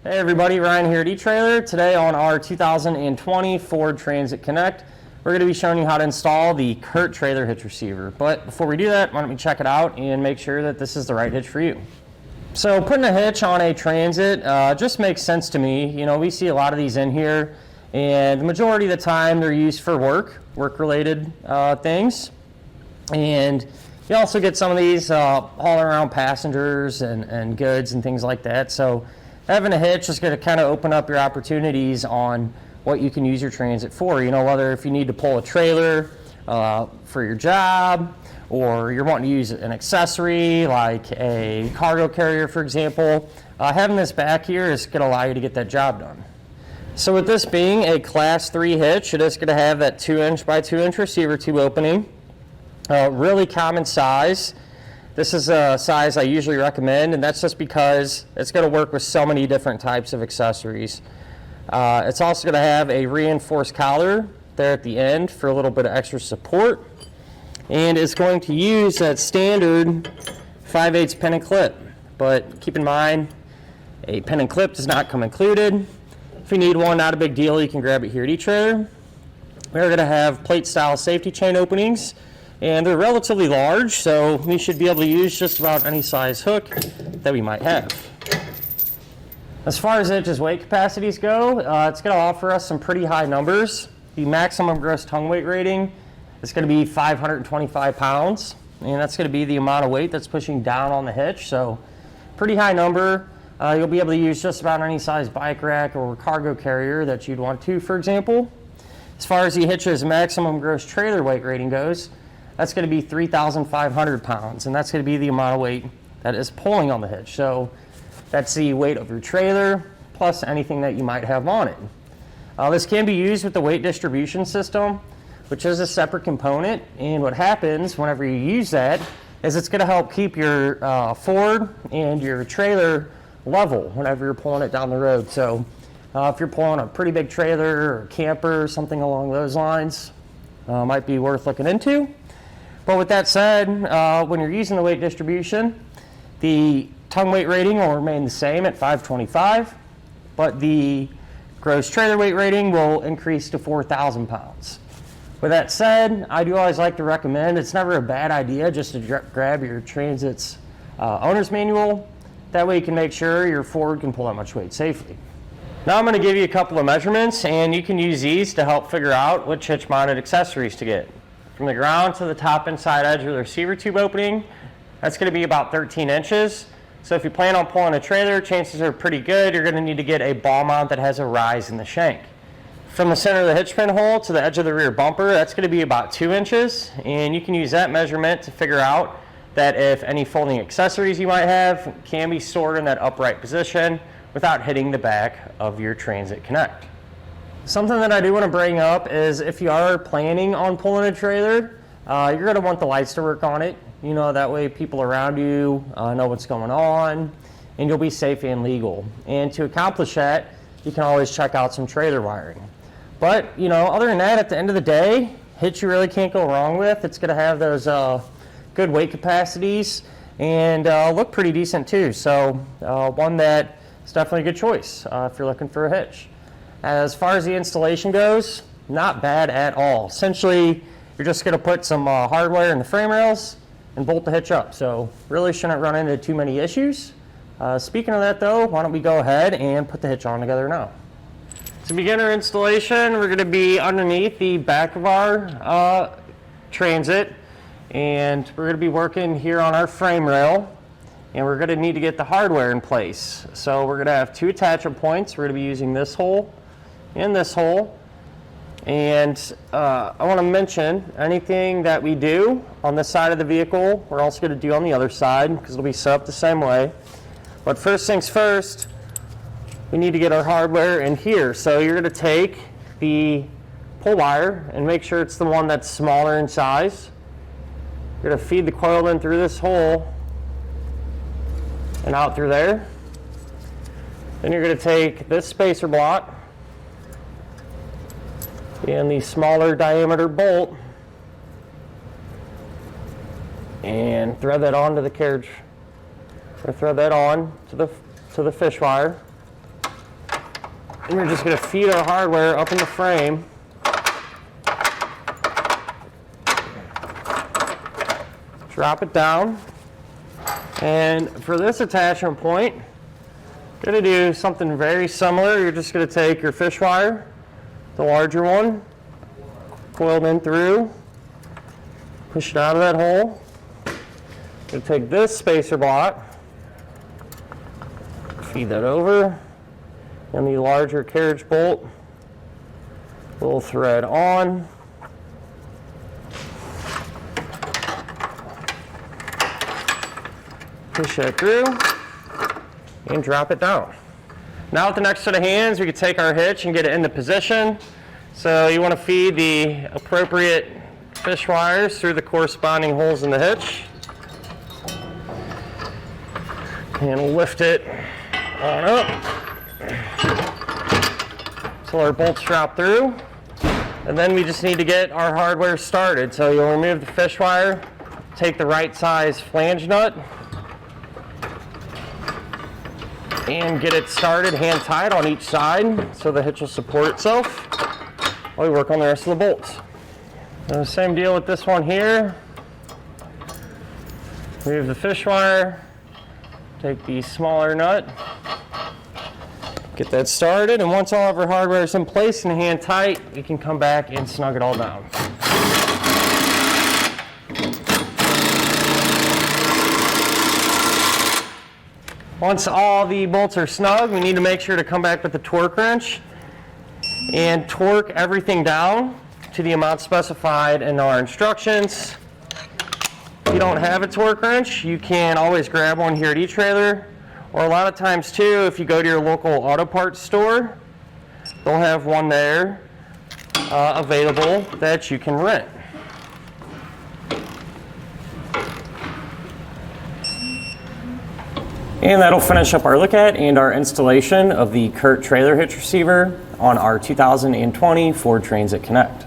Hey everybody, Ryan here at eTrailer. Today on our 2020 Ford Transit Connect, we're going to be showing you how to install the CURT Trailer Hitch receiver. But before we do that, why don't we check it out and make sure that this is the right hitch for you. So putting a hitch on a Transit just makes sense to me. You know, we see a lot of these in here, and the majority of the time they're used for work-related things. And you also get some of these hauling around passengers and goods and things like that. So having a hitch is going to kind of open up your opportunities on what you can use your Transit for. You know, whether if you need to pull a trailer for your job, or you're wanting to use an accessory like a cargo carrier, for example, having this back here is going to allow you to get that job done. So with this being a Class 3 hitch, it is going to have that 2" by 2" receiver tube opening. Really common size. This is a size I usually recommend, and that's just because it's going to work with so many different types of accessories. It's also going to have a reinforced collar there at the end for a little bit of extra support, and it's going to use that standard 5/8 pin and clip. But keep in mind, a pin and clip does not come included. If you need one, not a big deal, you can grab it here at eTrailer. We're going to have plate style safety chain openings, and they're relatively large, so we should be able to use just about any size hook that we might have. As far as hitch's weight capacities go, it's going to offer us some pretty high numbers. The maximum gross tongue weight rating is going to be 525 pounds, and that's going to be the amount of weight that's pushing down on the hitch, so pretty high number. You'll be able to use just about any size bike rack or cargo carrier that you'd want to, for example. As far as the hitch's maximum gross trailer weight rating goes, that's going to be 3,500 pounds, and that's going to be the amount of weight that is pulling on the hitch. So that's the weight of your trailer plus anything that you might have on it. This can be used with the weight distribution system, which is a separate component, and what happens whenever you use that is it's going to help keep your Ford and your trailer level whenever you're pulling it down the road. So if you're pulling a pretty big trailer or camper or something along those lines, might be worth looking into. But with that said, when you're using the weight distribution, the tongue weight rating will remain the same at 525, but the gross trailer weight rating will increase to 4,000 pounds. With that said, I do always like to recommend, it's never a bad idea just to grab your Transit's owner's manual. That way you can make sure your Ford can pull that much weight safely. Now I'm going to give you a couple of measurements, and you can use these to help figure out which hitch mounted accessories to get. From the ground to the top inside edge of the receiver tube opening, that's going to be about 13 inches. So if you plan on pulling a trailer, chances are pretty good you're going to need to get a ball mount that has a rise in the shank. From the center of the hitch pin hole to the edge of the rear bumper, that's going to be about 2 inches, and you can use that measurement to figure out that if any folding accessories you might have can be stored in that upright position without hitting the back of your Transit Connect. Something that I do want to bring up is if you are planning on pulling a trailer, you're going to want the lights to work on it. You know, that way people around you know what's going on, and you'll be safe and legal. And to accomplish that, you can always check out some trailer wiring. But, you know, other than that, at the end of the day, hitch you really can't go wrong with. It's going to have those good weight capacities and look pretty decent too. So one that is definitely a good choice if you're looking for a hitch. As far as the installation goes, not bad at all. Essentially, you're just going to put some hardware in the frame rails and bolt the hitch up. So really shouldn't run into too many issues. Speaking of that though, why don't we go ahead and put the hitch on together now. To begin our installation, we're going to be underneath the back of our Transit, and we're going to be working here on our frame rail, and we're going to need to get the hardware in place. So we're going to have 2 attachment points. We're going to be using this hole and this hole. And I want to mention anything that we do on this side of the vehicle, we're also going to do on the other side because it'll be set up the same way. But first things first, we need to get our hardware in here. So you're going to take the pull wire and make sure it's the one that's smaller in size. You're going to feed the coil in through this hole and out through there. Then you're going to take this spacer block and the smaller diameter bolt and thread that onto the carriage. Or thread that on to the fish wire. And we're just going to feed our hardware up in the frame. Drop it down. And for this attachment point, you're going to do something very similar. You're just going to take your fish wire, the larger one, coiled in through, push it out of that hole. You're going to take this spacer block, feed that over, and the larger carriage bolt, little thread on. Push that through and drop it down. Now with the next set of hands, we can take our hitch and get it into position. So you want to feed the appropriate fish wires through the corresponding holes in the hitch. And lift it on up until our bolts drop through. And then we just need to get our hardware started. So you'll remove the fish wire, take the right size flange nut, and get it started hand tied on each side so the hitch will support itself while we work on the rest of the bolts. And the same deal with this one here. Remove the fish wire, take the smaller nut, get that started, and once all of our hardware is in place and hand tight, we can come back and snug it all down. Once all the bolts are snug, we need to make sure to come back with the torque wrench and torque everything down to the amount specified in our instructions. If you don't have a torque wrench, you can always grab one here at eTrailer, or a lot of times too, if you go to your local auto parts store, they'll have one there available that you can rent. And that'll finish up our look at and our installation of the CURT Trailer Hitch receiver on our 2020 Ford Transit Connect.